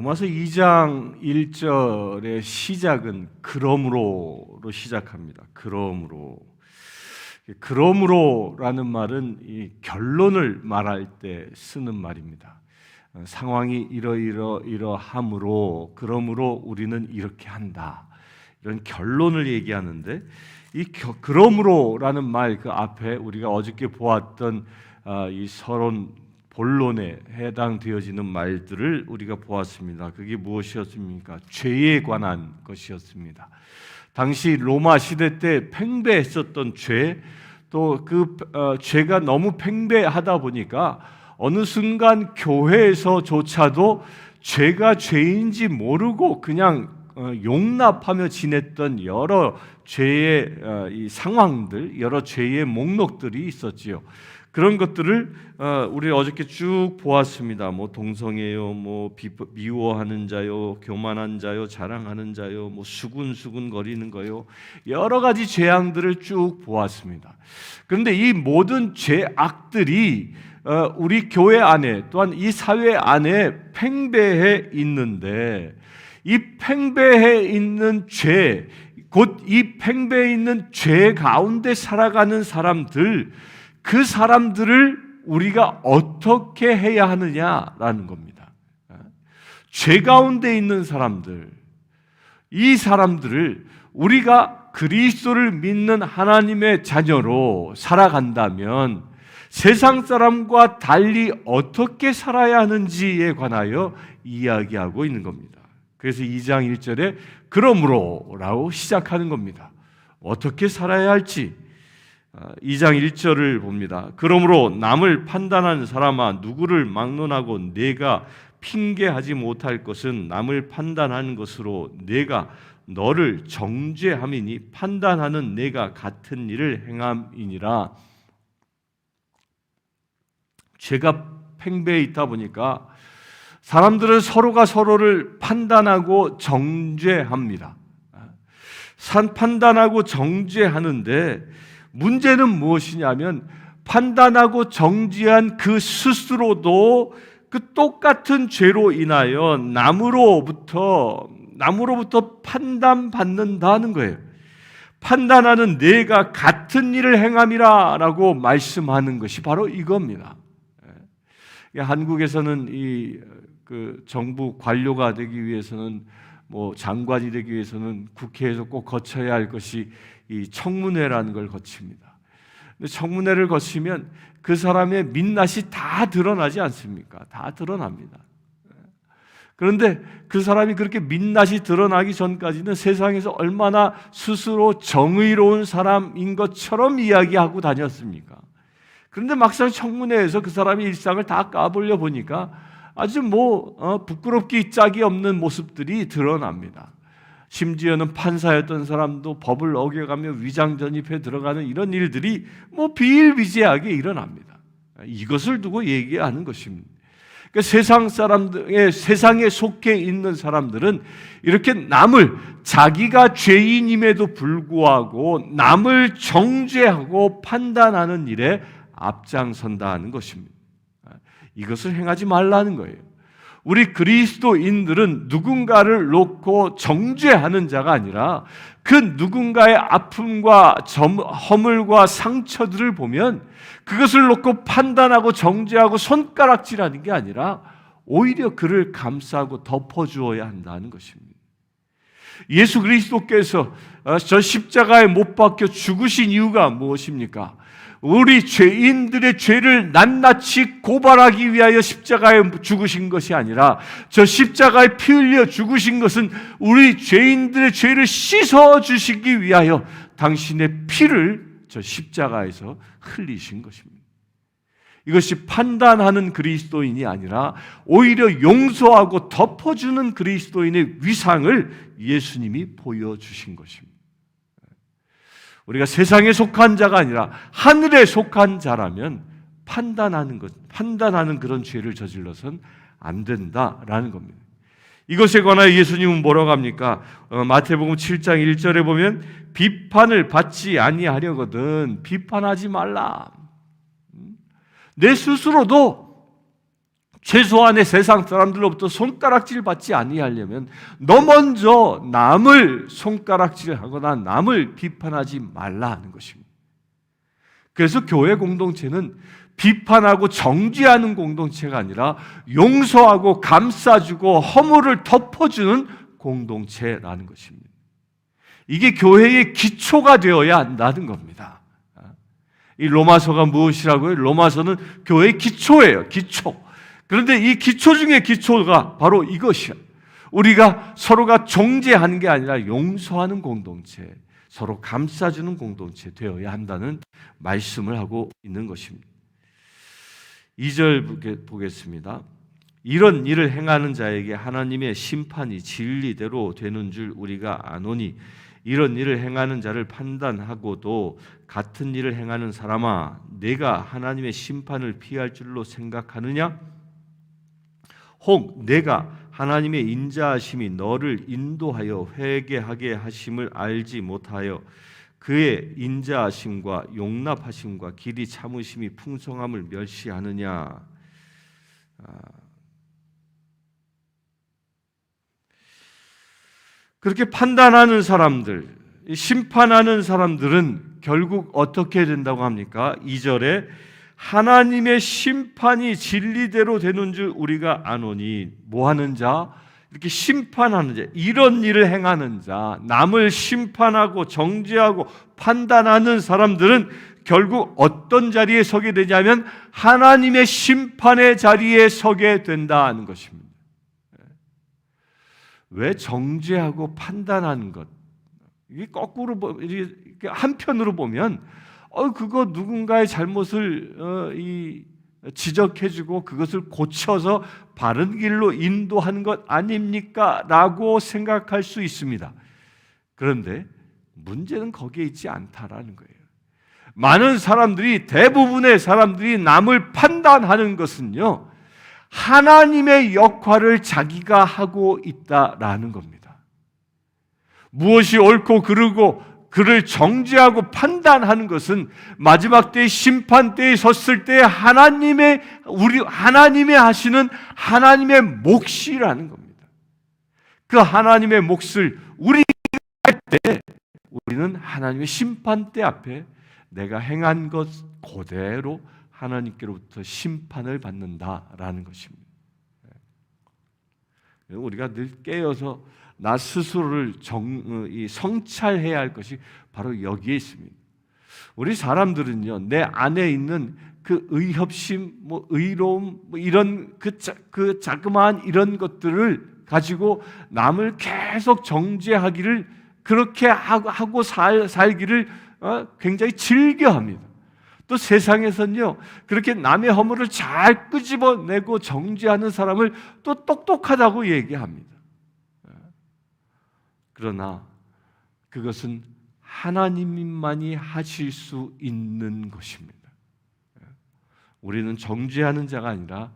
로마서 2장 1절의 시작은 그러므로로 시작합니다. 그러므로라는 말은 이 결론을 말할 때 쓰는 말입니다. 상황이 이러이러이러하므로 그러므로 우리는 이렇게 한다. 이런 결론을 얘기하는데 이 그러므로라는 말 그 앞에 우리가 어저께 보았던 이 서론 본론에 해당되어지는 말들을 우리가 보았습니다. 그게 무엇이었습니까? 죄에 관한 것이었습니다. 당시 로마 시대 때 팽배했었던 죄, 또 그 죄가 너무 팽배하다 보니까 어느 순간 교회에서조차도 죄가 죄인지 모르고 그냥 용납하며 지냈던 여러 죄의 이 상황들, 여러 죄의 목록들이 있었지요. 그런 것들을 우리 어저께 쭉 보았습니다. 뭐 동성애요, 뭐 미워하는 자요, 교만한 자요, 자랑하는 자요, 뭐 수군수군 거리는 거요, 여러 가지 죄악들을 쭉 보았습니다. 그런데 이 모든 죄악들이 우리 교회 안에 또한 이 사회 안에 팽배해 있는데, 이 팽배해 있는 죄, 곧 이 팽배해 있는 죄 가운데 살아가는 사람들, 그 사람들을 우리가 어떻게 해야 하느냐라는 겁니다. 죄 가운데 있는 사람들, 이 사람들을 우리가 그리스도를 믿는 하나님의 자녀로 살아간다면 세상 사람과 달리 어떻게 살아야 하는지에 관하여 이야기하고 있는 겁니다. 그래서 2장 1절에 그러므로라고 시작하는 겁니다. 어떻게 살아야 할지 2장 1절을 봅니다. 그러므로 남을 판단하는 사람아, 누구를 막론하고 내가 핑계하지 못할 것은 남을 판단하는 것으로 내가 너를 정죄함이니 판단하는 내가 같은 일을 행함이니라. 죄가 팽배해 있다 보니까 사람들은 서로가 서로를 판단하고 정죄합니다. 판단하고 정죄하는데 문제는 무엇이냐면 판단하고 정죄한 그 스스로도 그 똑같은 죄로 인하여 남으로부터 판단받는다는 거예요. 판단하는 내가 같은 일을 행함이라 라고 말씀하는 것이 바로 이겁니다. 한국에서는 그 정부 관료가 되기 위해서는, 뭐 장관이 되기 위해서는 국회에서 꼭 거쳐야 할 것이 이 청문회라는 걸 거칩니다. 근데 청문회를 거치면 그 사람의 민낯이 다 드러나지 않습니까? 다 드러납니다. 그런데 그 사람이 그렇게 민낯이 드러나기 전까지는 세상에서 얼마나 스스로 정의로운 사람인 것처럼 이야기하고 다녔습니까? 그런데 막상 청문회에서 그 사람의 일상을 다 까불려 보니까 아주 부끄럽기 짝이 없는 모습들이 드러납니다. 심지어는 판사였던 사람도 법을 어겨가며 위장 전입해 들어가는 이런 일들이 비일비재하게 일어납니다. 이것을 두고 얘기하는 것입니다. 그러니까 세상에 속해 있는 사람들은 이렇게 남을, 자기가 죄인임에도 불구하고 남을 정죄하고 판단하는 일에 앞장선다는 것입니다. 이것을 행하지 말라는 거예요. 우리 그리스도인들은 누군가를 놓고 정죄하는 자가 아니라 그 누군가의 아픔과 허물과 상처들을 보면 그것을 놓고 판단하고 정죄하고 손가락질하는 게 아니라 오히려 그를 감싸고 덮어주어야 한다는 것입니다. 예수 그리스도께서 저 십자가에 못 박혀 죽으신 이유가 무엇입니까? 우리 죄인들의 죄를 낱낱이 고발하기 위하여 십자가에 죽으신 것이 아니라 저 십자가에 피 흘려 죽으신 것은 우리 죄인들의 죄를 씻어주시기 위하여 당신의 피를 저 십자가에서 흘리신 것입니다. 이것이 판단하는 그리스도인이 아니라 오히려 용서하고 덮어주는 그리스도인의 위상을 예수님이 보여주신 것입니다. 우리가 세상에 속한 자가 아니라 하늘에 속한 자라면 판단하는 그런 죄를 저질러선 안 된다라는 겁니다. 이것에 관하여 예수님은 뭐라고 합니까? 마태복음 7장 1절에 보면 비판을 받지 아니하려거든 비판하지 말라. 내 스스로도 최소한의 세상 사람들로부터 손가락질 받지 아니하려면 너 먼저 남을 손가락질하거나 남을 비판하지 말라 하는 것입니다. 그래서 교회 공동체는 비판하고 정죄하는 공동체가 아니라 용서하고 감싸주고 허물을 덮어주는 공동체라는 것입니다. 이게 교회의 기초가 되어야 한다는 겁니다. 이 로마서가 무엇이라고요? 로마서는 교회의 기초예요. 기초. 그런데 이 기초 중에 기초가 바로 이것이야. 우리가 서로가 정죄하는 게 아니라 용서하는 공동체, 서로 감싸주는 공동체 되어야 한다는 말씀을 하고 있는 것입니다. 2절 보겠습니다. 이런 일을 행하는 자에게 하나님의 심판이 진리대로 되는 줄 우리가 아노니 이런 일을 행하는 자를 판단하고도 같은 일을 행하는 사람아 내가 하나님의 심판을 피할 줄로 생각하느냐? 혹 내가 하나님의 인자하심이 너를 인도하여 회개하게 하심을 알지 못하여 그의 인자하심과 용납하심과 길이 참으심이 풍성함을 멸시하느냐? 그렇게 판단하는 사람들, 심판하는 사람들은 결국 어떻게 된다고 합니까? 2절에 하나님의 심판이 진리대로 되는 줄 우리가 아노니 뭐 하는 자? 이렇게 심판하는 자, 이런 일을 행하는 자, 남을 심판하고 정죄하고 판단하는 사람들은 결국 어떤 자리에 서게 되냐면 하나님의 심판의 자리에 서게 된다는 것입니다. 왜 정죄하고 판단하는 것? 이게 거꾸로 한편으로 보면 그거 누군가의 잘못을 지적해주고 그것을 고쳐서 바른 길로 인도하는 것 아닙니까? 라고 생각할 수 있습니다. 그런데 문제는 거기에 있지 않다라는 거예요. 많은 사람들이, 대부분의 사람들이 남을 판단하는 것은요, 하나님의 역할을 자기가 하고 있다라는 겁니다. 무엇이 옳고 그르고 그를 정죄하고 판단하는 것은 마지막 때의 심판 때에 섰을 때 하나님의 하시는 하나님의 몫이라는 겁니다. 그 하나님의 몫을 우리가 할 때 우리는 하나님의 심판대 앞에 내가 행한 것 그대로 하나님께로부터 심판을 받는다라는 것입니다. 우리가 늘 깨어서 나 스스로를 성찰해야 할 것이 바로 여기에 있습니다. 우리 사람들은요, 내 안에 있는 그 의협심, 의로움, 이런 그 자그마한 이런 것들을 가지고 남을 계속 정죄하기를, 그렇게 하고 살기를 굉장히 즐겨합니다. 또 세상에서는요, 그렇게 남의 허물을 잘 끄집어내고 정죄하는 사람을 또 똑똑하다고 얘기합니다. 그러나 그것은 하나님만이 하실 수 있는 것입니다. 우리는 정죄하는 자가 아니라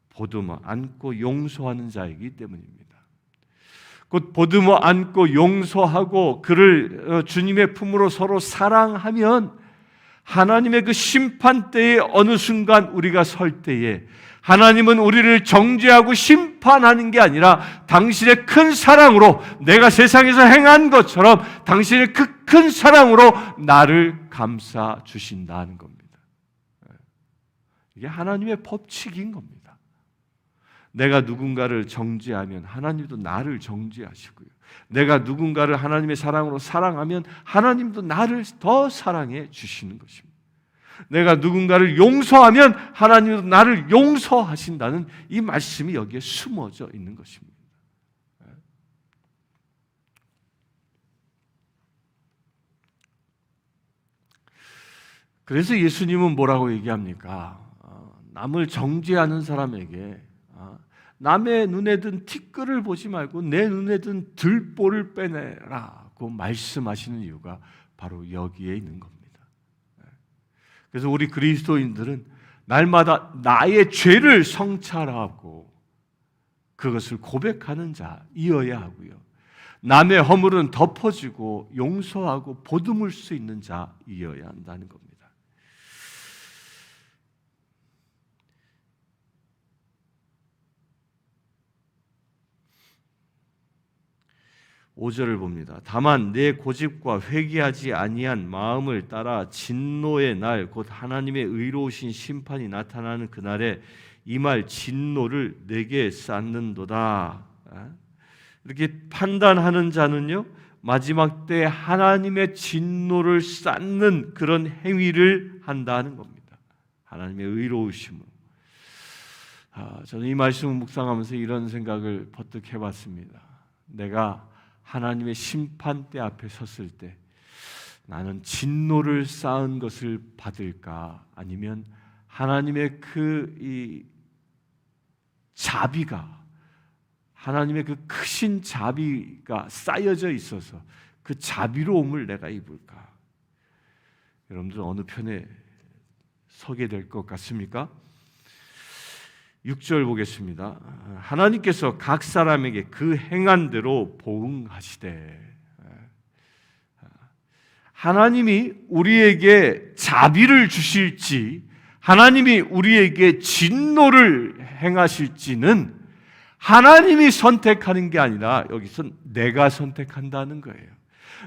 보듬어 안고 용서하는 자이기 때문입니다. 곧 보듬어 안고 용서하고 그를 주님의 품으로 서로 사랑하면 하나님의 그 심판대에 어느 순간 우리가 설 때에 하나님은 우리를 정죄하고 심판하는 게 아니라 당신의 큰 사랑으로, 내가 세상에서 행한 것처럼 당신의 그 큰 사랑으로 나를 감싸 주신다는 겁니다. 이게 하나님의 법칙인 겁니다. 내가 누군가를 정죄하면 하나님도 나를 정죄하시고요, 내가 누군가를 하나님의 사랑으로 사랑하면 하나님도 나를 더 사랑해 주시는 것입니다. 내가 누군가를 용서하면 하나님도 나를 용서하신다는 이 말씀이 여기에 숨어져 있는 것입니다. 그래서 예수님은 뭐라고 얘기합니까? 남을 정죄하는 사람에게 남의 눈에 든 티끌을 보지 말고 내 눈에 든 들보를 빼내라고 말씀하시는 이유가 바로 여기에 있는 겁니다. 그래서 우리 그리스도인들은 날마다 나의 죄를 성찰하고 그것을 고백하는 자이어야 하고요, 남의 허물은 덮어주고 용서하고 보듬을 수 있는 자이어야 한다는 겁니다. 5절을 봅니다. 다만 내 고집과 회개하지 아니한 마음을 따라 진노의 날 곧 하나님의 의로우신 심판이 나타나는 그날에 이 말 진노를 내게 쌓는도다. 이렇게 판단하는 자는요, 마지막 때 하나님의 진노를 쌓는 그런 행위를 한다는 겁니다. 하나님의 의로우심으로. 저는 이 말씀을 묵상하면서 이런 생각을 버뜩 해봤습니다. 내가 하나님의 심판대 앞에 섰을 때 나는 진노를 쌓은 것을 받을까, 아니면 하나님의 이 자비가, 하나님의 그 크신 자비가 쌓여져 있어서 그 자비로움을 내가 입을까? 여러분들 어느 편에 서게 될 것 같습니까? 6절 보겠습니다. 하나님께서 각 사람에게 그 행한 대로 보응하시되. 하나님이 우리에게 자비를 주실지 하나님이 우리에게 진노를 행하실지는 하나님이 선택하는 게 아니라 여기서 내가 선택한다는 거예요.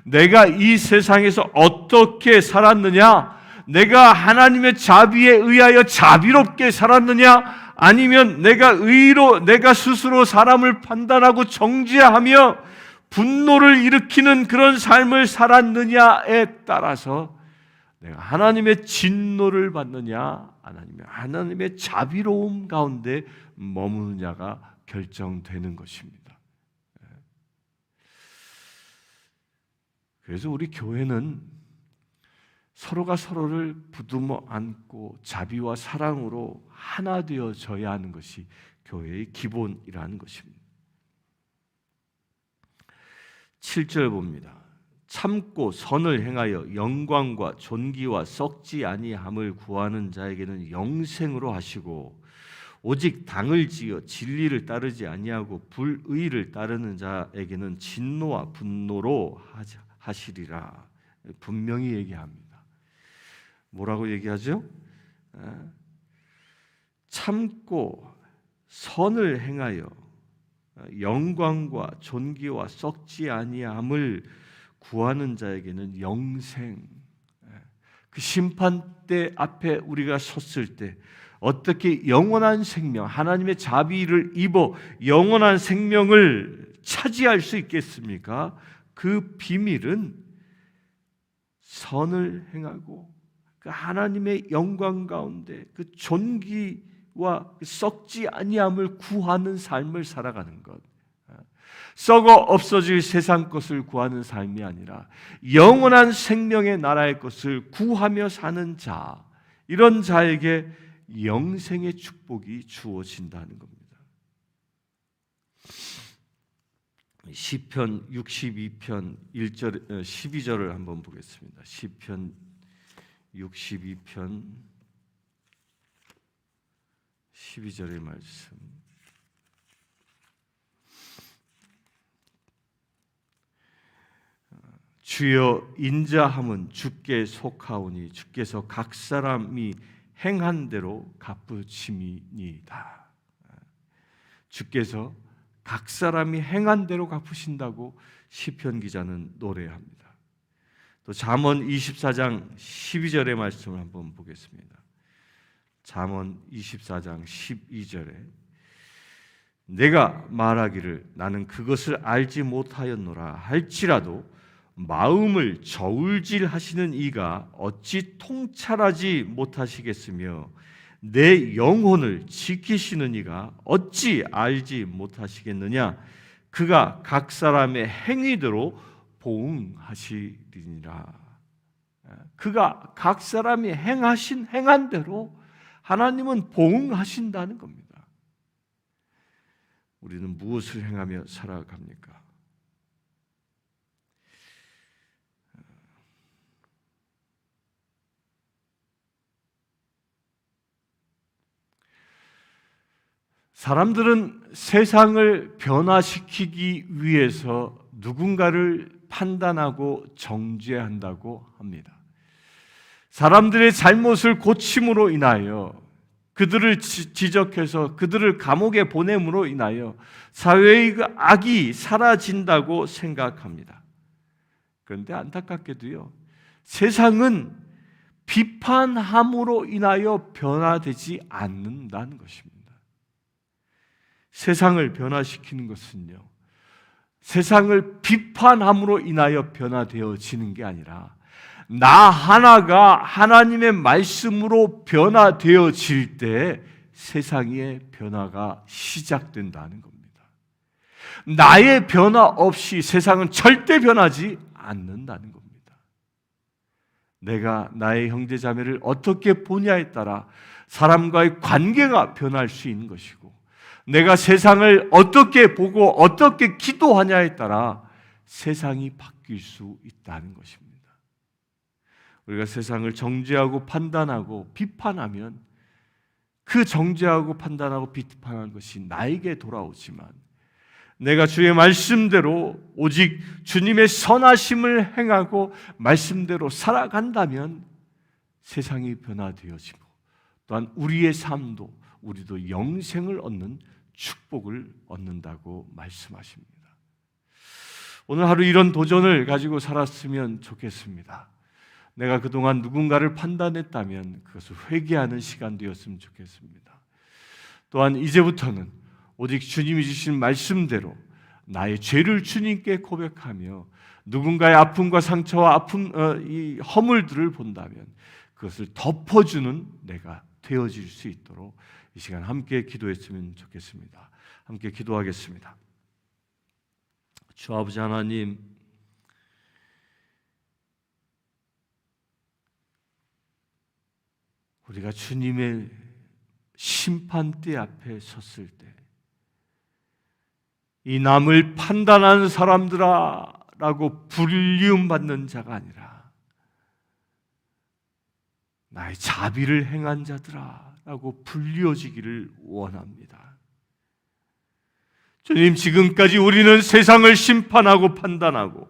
내가 이 세상에서 어떻게 살았느냐, 내가 하나님의 자비에 의하여 자비롭게 살았느냐, 아니면 내가 스스로 사람을 판단하고 정죄하며 분노를 일으키는 그런 삶을 살았느냐에 따라서 내가 하나님의 진노를 받느냐, 하나님의 자비로움 가운데 머무느냐가 결정되는 것입니다. 그래서 우리 교회는 서로가 서로를 부두머 안고 자비와 사랑으로 하나 되어져야 하는 것이 교회의 기본이라는 것입니다. 7절 봅니다. 참고 선을 행하여 영광과 존귀와 썩지 아니함을 구하는 자에게는 영생으로 하시고 오직 당을 지어 진리를 따르지 아니하고 불의를 따르는 자에게는 진노와 분노로 하시리라. 분명히 얘기합니다. 뭐라고 얘기하죠? 참고 선을 행하여 영광과 존귀와 썩지 아니함을 구하는 자에게는 영생, 그 심판대 앞에 우리가 섰을 때 어떻게 영원한 생명, 하나님의 자비를 입어 영원한 생명을 차지할 수 있겠습니까? 그 비밀은 선을 행하고 그 하나님의 영광 가운데 그 존귀와 썩지 아니함을 구하는 삶을 살아가는 것. 썩어 없어질 세상 것을 구하는 삶이 아니라 영원한 생명의 나라의 것을 구하며 사는 자, 이런 자에게 영생의 축복이 주어진다는 겁니다. 시편 62편 1절 12절을 한번 보겠습니다. 시편 62편 12절의 말씀. 주여 인자함은 주께 속하오니 주께서 각 사람이 행한 대로 갚으심이니이다. 주께서 각 사람이 행한 대로 갚으신다고 시편 기자는 노래합니다. 또 잠언 24장 12절의 말씀을 한번 보겠습니다. 잠언 24장 12절에 내가 말하기를 나는 그것을 알지 못하였노라 할지라도 마음을 저울질하시는 이가 어찌 통찰하지 못하시겠으며 내 영혼을 지키시는 이가 어찌 알지 못하시겠느냐. 그가 각 사람의 행위대로 보응하시리니라. 그가 각 사람이 행한 대로 하나님은 보응하신다는 겁니다. 우리는 무엇을 행하며 살아갑니까? 사람들은 세상을 변화시키기 위해서 누군가를 판단하고 정죄한다고 합니다. 사람들의 잘못을 고침으로 인하여 그들을 지적해서 그들을 감옥에 보냄으로 인하여 사회의 그 악이 사라진다고 생각합니다. 그런데 안타깝게도요, 세상은 비판함으로 인하여 변화되지 않는다는 것입니다. 세상을 변화시키는 것은요, 세상을 비판함으로 인하여 변화되어지는 게 아니라 나 하나가 하나님의 말씀으로 변화되어질 때 세상의 변화가 시작된다는 겁니다. 나의 변화 없이 세상은 절대 변하지 않는다는 겁니다. 내가 나의 형제 자매를 어떻게 보냐에 따라 사람과의 관계가 변할 수 있는 것이고, 내가 세상을 어떻게 보고 어떻게 기도하냐에 따라 세상이 바뀔 수 있다는 것입니다. 우리가 세상을 정죄하고 판단하고 비판하면 그 정죄하고 판단하고 비판하는 것이 나에게 돌아오지만, 내가 주의 말씀대로 오직 주님의 선하심을 행하고 말씀대로 살아간다면 세상이 변화되어지고, 또한 우리의 삶도 우리도 영생을 얻는 축복을 얻는다고 말씀하십니다. 오늘 하루 이런 도전을 가지고 살았으면 좋겠습니다. 내가 그동안 누군가를 판단했다면 그것을 회개하는 시간 되었으면 좋겠습니다. 또한 이제부터는 오직 주님이 주신 말씀대로 나의 죄를 주님께 고백하며 누군가의 아픔과 상처와 이 허물들을 본다면 그것을 덮어주는 내가 되어질 수 있도록 이 시간 함께 기도했으면 좋겠습니다. 함께 기도하겠습니다. 주 아버지 하나님, 우리가 주님의 심판대 앞에 섰을 때 이 남을 판단하는 사람들아 라고 불리움받는 자가 아니라 나의 자비를 행한 자들아 라고 불리워지기를 원합니다. 주님, 지금까지 우리는 세상을 심판하고 판단하고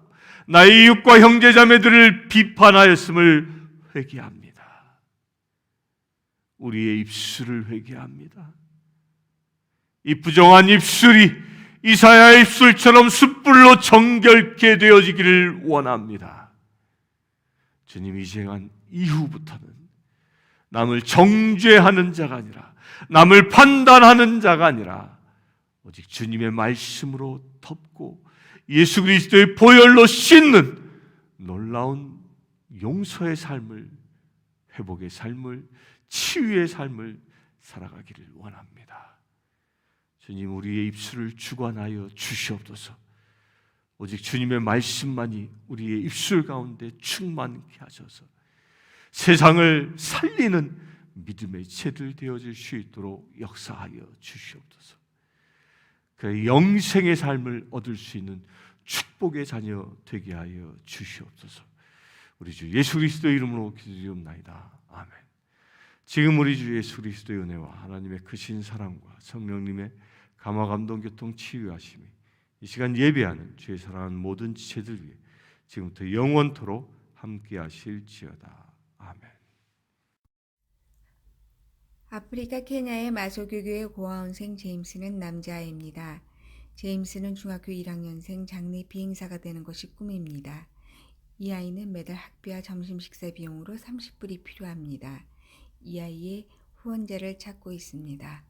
나의 이웃과 형제자매들을 비판하였음을 회개합니다. 우리의 입술을 회개합니다. 이 부정한 입술이 이사야의 입술처럼 숯불로 정결케 되어지기를 원합니다. 주님이 이생한 이후부터는 남을 정죄하는 자가 아니라, 남을 판단하는 자가 아니라 오직 주님의 말씀으로 덮고 예수 그리스도의 보혈로 씻는 놀라운 용서의 삶을, 회복의 삶을, 치유의 삶을 살아가기를 원합니다. 주님, 우리의 입술을 주관하여 주시옵소서. 오직 주님의 말씀만이 우리의 입술 가운데 충만케 하셔서 세상을 살리는 믿음의 채들 되어질 수 있도록 역사하여 주시옵소서. 그 영생의 삶을 얻을 수 있는 축복의 자녀 되게 하여 주시옵소서. 우리 주 예수 그리스도의 이름으로 기도드리옵나이다. 아멘. 지금 우리 주 예수 그리스도의 은혜와 하나님의 크신 사랑과 성령님의 감화 감동 교통 치유하심이 이 시간 예배하는 주의 사랑하는 모든 지체들 위해 지금부터 영원토록 함께 하실지어다. 아멘. 아프리카 케냐의 마소교교의 고아원생 제임스는 남자아이입니다. 제임스는 중학교 1학년생 장래 비행사가 되는 것이 꿈입니다. 이 아이는 매달 학비와 점심 식사 비용으로 30불이 필요합니다. 이 아이의 후원자를 찾고 있습니다.